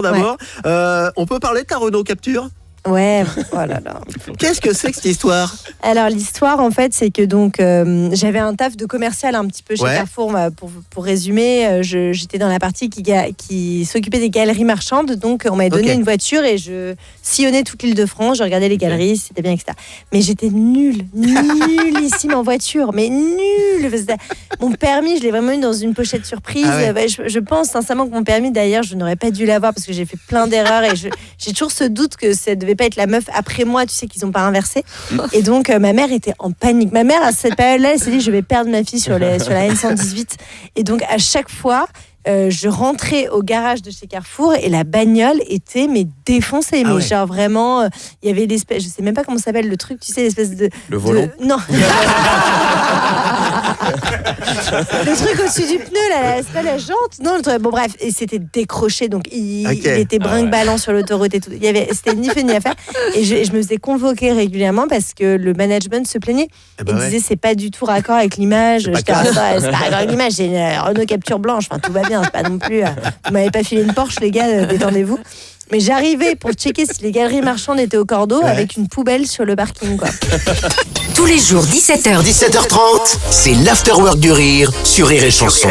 d'abord. On peut parler de ta Renault Capture ? Ouais, oh là là. Qu'est-ce que c'est que cette histoire ? Alors l'histoire en fait c'est que donc j'avais un taf de commercial un petit peu chez Carrefour, pour résumer, j'étais dans la partie qui s'occupait des galeries marchandes, donc on m'avait donné une voiture et je sillonnais toute l'Île-de-France, je regardais les galeries, c'était bien, etc. Mais j'étais nullissime en voiture, mais nulle. Mon permis je l'ai vraiment eu dans une pochette surprise. Je pense sincèrement que mon permis d'ailleurs je n'aurais pas dû l'avoir parce que j'ai fait plein d'erreurs et j'ai toujours ce doute que ça devait pas être la meuf après moi, tu sais qu'ils ont pas inversé. Et donc ma mère était en panique. Ma mère à cette période-là, elle s'est dit je vais perdre ma fille sur la N118. Et donc à chaque fois, je rentrais au garage de chez Carrefour et la bagnole était défoncée. Mais genre vraiment, il y avait l'espèce, je sais même pas comment ça s'appelle le truc, tu sais, l'espèce de... Le volant Non. Le truc au-dessus du pneu, là, c'est pas la jante. Non, le truc, bon bref, et c'était décroché, donc il était brinque-ballant sur l'autoroute et tout. C'était ni fait ni à faire. Et je me faisais convoquer régulièrement parce que le management se plaignait. Il disait c'est pas du tout raccord avec l'image. C'est pas raccord avec l'image, j'ai une Renault Capture blanche, enfin tout va bien, c'est pas non plus... vous m'avez pas filé une Porsche les gars, détendez-vous. Mais j'arrivais pour checker si les galeries marchandes étaient au cordeau avec une poubelle sur le parking, quoi. Tous les jours, 17h30, c'est l'Afterwork du Rire sur Rire et Chanson.